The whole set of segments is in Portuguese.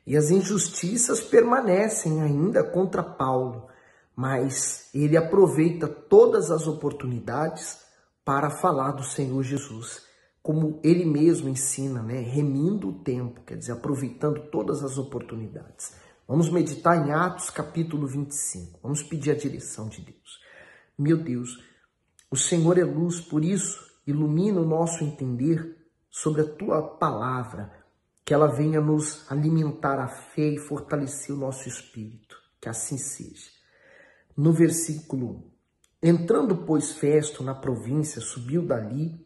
E as injustiças permanecem ainda contra Paulo, mas ele aproveita todas as oportunidades para falar do Senhor Jesus, como ele mesmo ensina, né? Remindo o tempo, quer dizer, aproveitando todas as oportunidades. Vamos meditar em Atos capítulo 25, vamos pedir a direção de Deus. Meu Deus, o Senhor é luz, por isso ilumina o nosso entender sobre a Tua palavra, que ela venha nos alimentar a fé e fortalecer o nosso espírito, que assim seja. No versículo 1, entrando, pois, Festo na província, subiu dali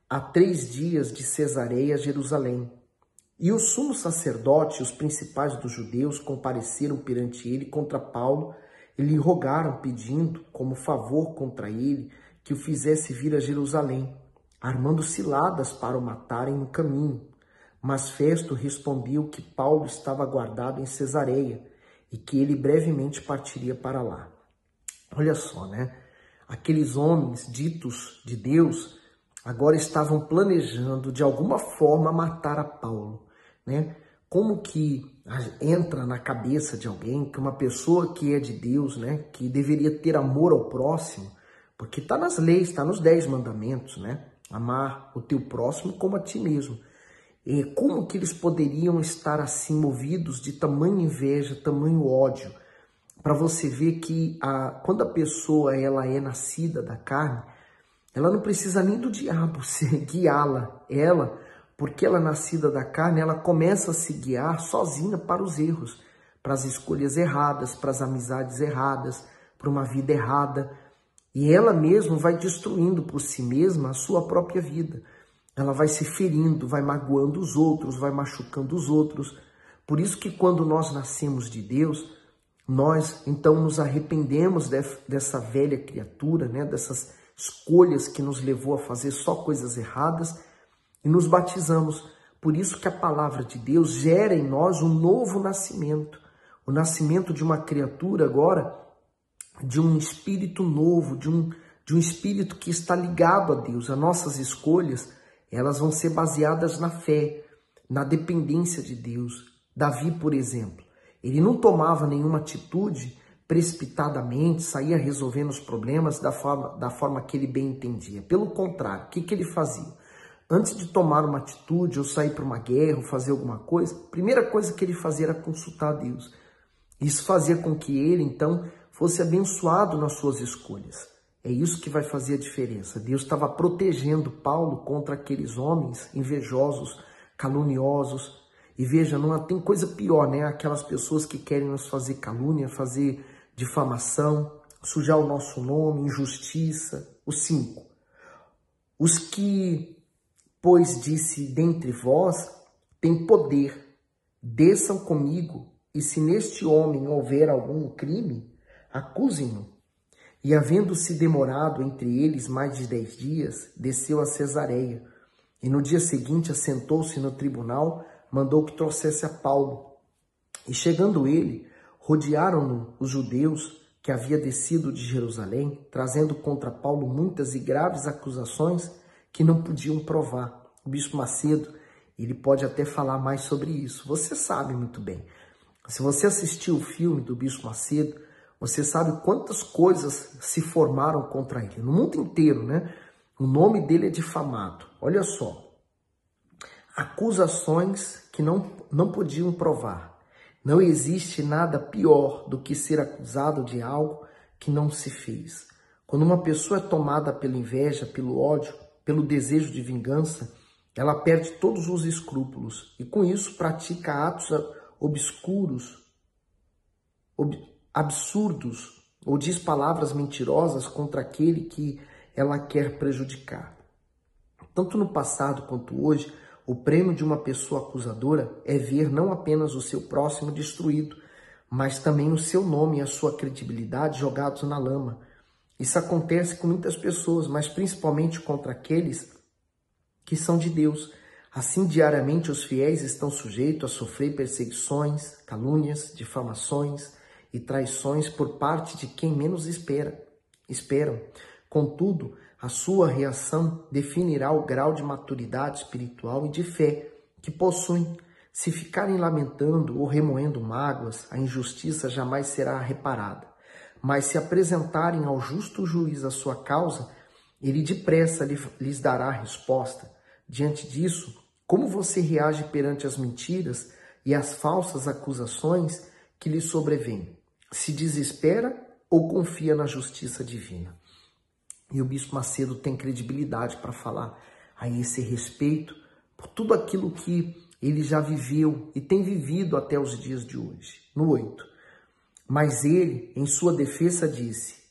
a 3 dias de Cesareia a Jerusalém. E o sumo sacerdote e os principais dos judeus compareceram perante ele contra Paulo e lhe rogaram, pedindo como favor contra ele que o fizesse vir a Jerusalém, armando ciladas para o matarem no caminho. Mas Festo respondeu que Paulo estava guardado em Cesareia e que ele brevemente partiria para lá. Olha só, né? Aqueles homens ditos de Deus agora estavam planejando de alguma forma matar a Paulo, né? Como que entra na cabeça de alguém que uma pessoa que é de Deus, né? Que deveria ter amor ao próximo, porque está nas leis, está nos 10 mandamentos, né? Amar o teu próximo como a ti mesmo. E como que eles poderiam estar assim movidos de tamanha inveja, tamanho ódio? Para você ver que quando a pessoa ela é nascida da carne, ela não precisa nem do diabo guiá-la. Porque ela é nascida da carne, ela começa a se guiar sozinha para os erros, para as escolhas erradas, para as amizades erradas, para uma vida errada. E ela mesma vai destruindo por si mesma a sua própria vida. Ela vai se ferindo, vai magoando os outros, vai machucando os outros. Por isso que quando nós nascemos de Deus, nós então nos arrependemos dessa velha criatura, né? Dessas escolhas que nos levou a fazer só coisas erradas e nos batizamos. Por isso que a palavra de Deus gera em nós um novo nascimento. O nascimento de uma criatura agora, de um espírito novo, de um espírito que está ligado a Deus. As nossas escolhas, elas vão ser baseadas na fé, na dependência de Deus. Davi, por exemplo, ele não tomava nenhuma atitude precipitadamente, saía resolvendo os problemas da forma que ele bem entendia. Pelo contrário, o que ele fazia? Antes de tomar uma atitude ou sair para uma guerra ou fazer alguma coisa, a primeira coisa que ele fazia era consultar a Deus. Isso fazia com que ele, então, fosse abençoado nas suas escolhas. É isso que vai fazer a diferença. Deus estava protegendo Paulo contra aqueles homens invejosos, caluniosos. E veja, não tem coisa pior, né? Aquelas pessoas que querem nos fazer calúnia, fazer difamação, sujar o nosso nome, injustiça. Os 5. Os que, pois, disse dentre vós, têm poder, desçam comigo, e se neste homem houver algum crime, acusem-no. E havendo-se demorado entre eles mais de 10 dias, desceu a Cesareia. E no dia seguinte assentou-se no tribunal, mandou que trouxesse a Paulo. E chegando ele, rodearam-no os judeus que havia descido de Jerusalém, trazendo contra Paulo muitas e graves acusações que não podiam provar. O bispo Macedo, ele pode até falar mais sobre isso. Você sabe muito bem. Se você assistiu o filme do bispo Macedo, você sabe quantas coisas se formaram contra ele. No mundo inteiro, né? O nome dele é difamado. Olha só. Acusações que não podiam provar. Não existe nada pior do que ser acusado de algo que não se fez. Quando uma pessoa é tomada pela inveja, pelo ódio, pelo desejo de vingança, ela perde todos os escrúpulos e com isso pratica atos obscuros, absurdos, ou diz palavras mentirosas contra aquele que ela quer prejudicar. Tanto no passado quanto hoje, o prêmio de uma pessoa acusadora é ver não apenas o seu próximo destruído, mas também o seu nome e a sua credibilidade jogados na lama. Isso acontece com muitas pessoas, mas principalmente contra aqueles que são de Deus. Assim, diariamente, os fiéis estão sujeitos a sofrer perseguições, calúnias, difamações e traições por parte de quem menos esperam. Contudo, a sua reação definirá o grau de maturidade espiritual e de fé que possuem. Se ficarem lamentando ou remoendo mágoas, a injustiça jamais será reparada. Mas se apresentarem ao justo juiz a sua causa, ele depressa lhes dará a resposta. Diante disso, como você reage perante as mentiras e as falsas acusações que lhe sobrevêm? Se desespera ou confia na justiça divina? E o Bispo Macedo tem credibilidade para falar a esse respeito por tudo aquilo que ele já viveu e tem vivido até os dias de hoje. No 8. Mas ele, em sua defesa, disse: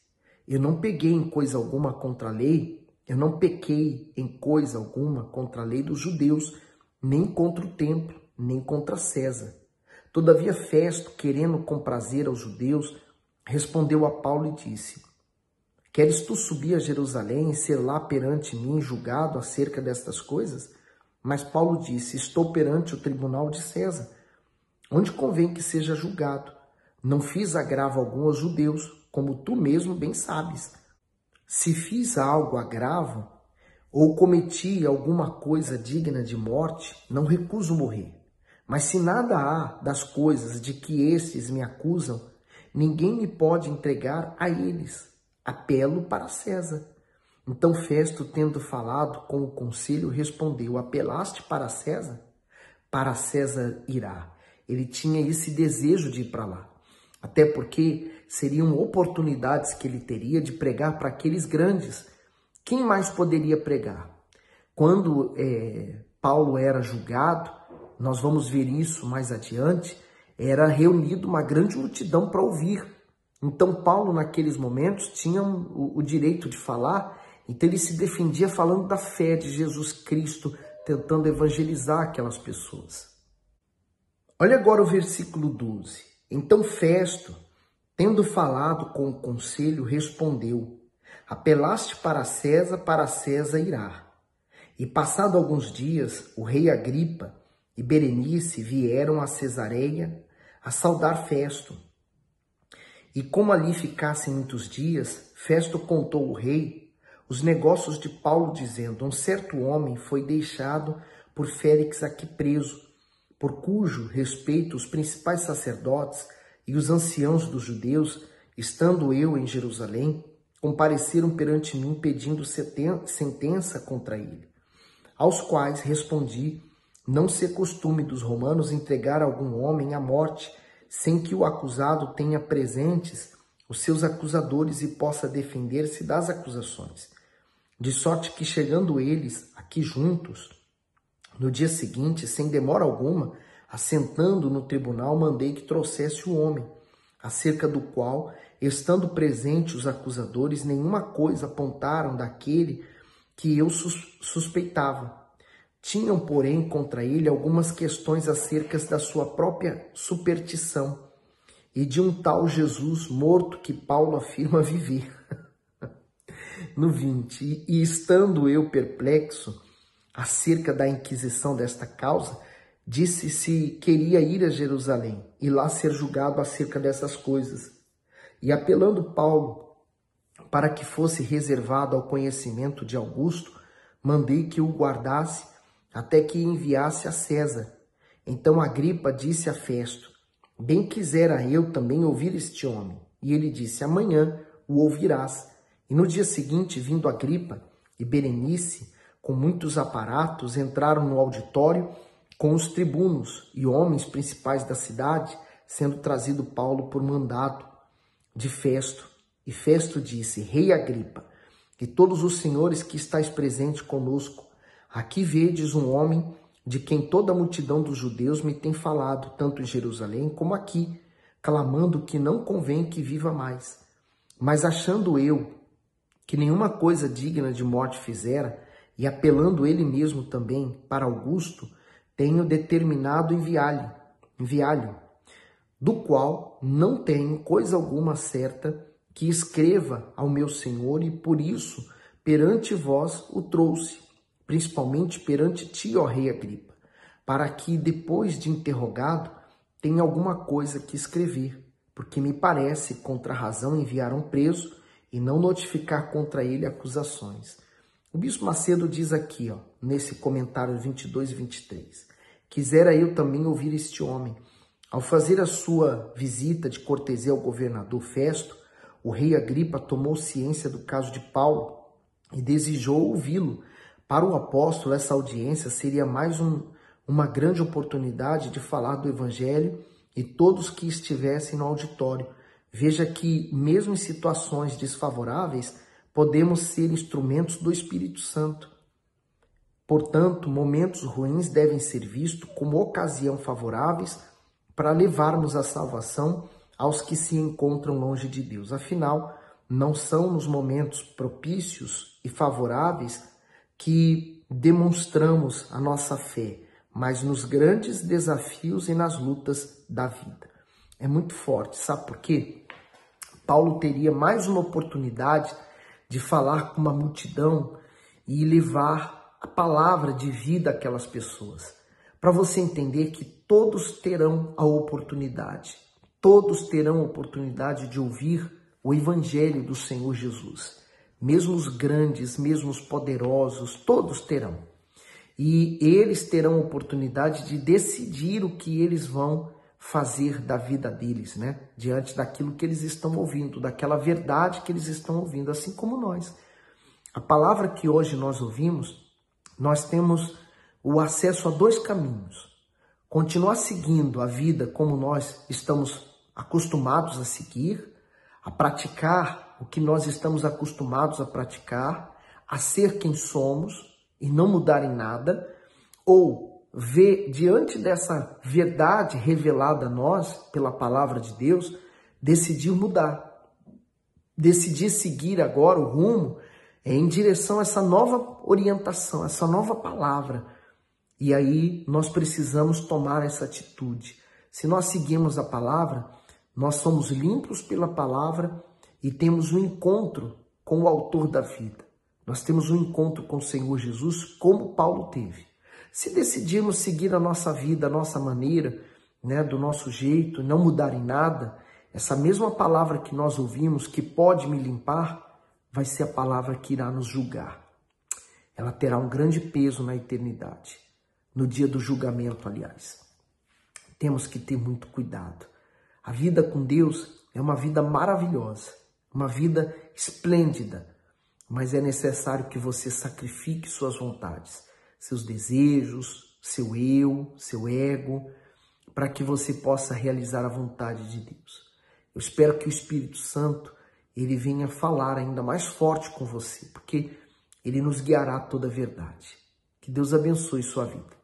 eu não peguei em coisa alguma contra a lei, eu não pequei em coisa alguma contra a lei dos judeus, nem contra o templo, nem contra César. Todavia Festo, querendo comprazer aos judeus, respondeu a Paulo e disse: queres tu subir a Jerusalém e ser lá perante mim julgado acerca destas coisas? Mas Paulo disse: estou perante o tribunal de César, onde convém que seja julgado. Não fiz agravo algum aos judeus, como tu mesmo bem sabes. Se fiz algo agravo, ou cometi alguma coisa digna de morte, não recuso morrer. Mas se nada há das coisas de que estes me acusam, ninguém me pode entregar a eles. Apelo para César. Então Festo, tendo falado com o conselho, respondeu: apelaste para César? Para César irá. Ele tinha esse desejo de ir para lá. Até porque seriam oportunidades que ele teria de pregar para aqueles grandes. Quem mais poderia pregar? Quando Paulo era julgado, nós vamos ver isso mais adiante, era reunido uma grande multidão para ouvir. Então Paulo, naqueles momentos, tinha o direito de falar, então ele se defendia falando da fé de Jesus Cristo, tentando evangelizar aquelas pessoas. Olha agora o versículo 12. Então Festo, tendo falado com o conselho, respondeu: apelaste para César irá. E passado alguns dias, o rei Agripa e Berenice vieram a Cesareia a saudar Festo. E como ali ficassem muitos dias, Festo contou ao rei os negócios de Paulo, dizendo: um certo homem foi deixado por Félix aqui preso, por cujo respeito os principais sacerdotes e os anciãos dos judeus, estando eu em Jerusalém, compareceram perante mim pedindo sentença contra ele. Aos quais respondi: não ser costume dos romanos entregar algum homem à morte, sem que o acusado tenha presentes os seus acusadores e possa defender-se das acusações. De sorte que, chegando eles aqui juntos, no dia seguinte, sem demora alguma, assentando no tribunal, mandei que trouxesse o homem, acerca do qual, estando presentes os acusadores, nenhuma coisa apontaram daquele que eu suspeitava. Tinham, porém, contra ele algumas questões acerca da sua própria superstição e de um tal Jesus morto que Paulo afirma viver. No 20, e estando eu perplexo acerca da inquisição desta causa, disse se queria ir a Jerusalém e lá ser julgado acerca dessas coisas. E apelando Paulo para que fosse reservado ao conhecimento de Augusto, mandei que o guardasse até que enviasse a César. Então Agripa disse a Festo: bem quisera eu também ouvir este homem. E ele disse: amanhã o ouvirás. E no dia seguinte, vindo Agripa e Berenice, com muitos aparatos, entraram no auditório com os tribunos e homens principais da cidade, sendo trazido Paulo por mandado de Festo. E Festo disse: Rei Agripa, e todos os senhores que estáis presentes conosco, aqui vedes um homem de quem toda a multidão dos judeus me tem falado, tanto em Jerusalém como aqui, clamando que não convém que viva mais. Mas achando eu que nenhuma coisa digna de morte fizera, e apelando ele mesmo também para Augusto, tenho determinado enviar-lhe, do qual não tenho coisa alguma certa que escreva ao meu senhor, e por isso perante vós o trouxe, principalmente perante ti, ó rei Agripa, para que, depois de interrogado, tenha alguma coisa que escrever, porque me parece contra a razão enviar um preso e não notificar contra ele acusações. O Bispo Macedo diz aqui, nesse comentário 22 e 23, quisera eu também ouvir este homem. Ao fazer a sua visita de cortesia ao governador Festo, o rei Agripa tomou ciência do caso de Paulo e desejou ouvi-lo. Para o apóstolo, essa audiência seria mais uma grande oportunidade de falar do evangelho e todos que estivessem no auditório. Veja que, mesmo em situações desfavoráveis, podemos ser instrumentos do Espírito Santo. Portanto, momentos ruins devem ser vistos como ocasião favoráveis para levarmos a salvação aos que se encontram longe de Deus. Afinal, não são nos momentos propícios e favoráveis que demonstramos a nossa fé, mas nos grandes desafios e nas lutas da vida. É muito forte, sabe por quê? Paulo teria mais uma oportunidade de falar com uma multidão e levar a palavra de vida àquelas pessoas. Para você entender que todos terão a oportunidade, todos terão a oportunidade de ouvir o evangelho do Senhor Jesus. Mesmo os grandes, mesmo os poderosos, todos terão. E eles terão a oportunidade de decidir o que eles vão fazer da vida deles, né? Diante daquilo que eles estão ouvindo, daquela verdade que eles estão ouvindo, assim como nós. A palavra que hoje nós ouvimos, nós temos o acesso a dois caminhos. Continuar seguindo a vida como nós estamos acostumados a seguir, a praticar o que nós estamos acostumados a praticar, a ser quem somos e não mudar em nada, ou ver diante dessa verdade revelada a nós pela palavra de Deus, decidir mudar, decidir seguir agora o rumo em direção a essa nova orientação, essa nova palavra. E aí nós precisamos tomar essa atitude. Se nós seguimos a palavra, nós somos limpos pela palavra e temos um encontro com o autor da vida. Nós temos um encontro com o Senhor Jesus, como Paulo teve. Se decidirmos seguir a nossa vida, a nossa maneira, né, do nosso jeito, não mudar em nada, essa mesma palavra que nós ouvimos, que pode me limpar, vai ser a palavra que irá nos julgar. Ela terá um grande peso na eternidade, no dia do julgamento, aliás. Temos que ter muito cuidado. A vida com Deus é uma vida maravilhosa, uma vida esplêndida, mas é necessário que você sacrifique suas vontades, seus desejos, seu eu, seu ego, para que você possa realizar a vontade de Deus. Eu espero que o Espírito Santo ele venha falar ainda mais forte com você, porque ele nos guiará a toda a verdade. Que Deus abençoe sua vida.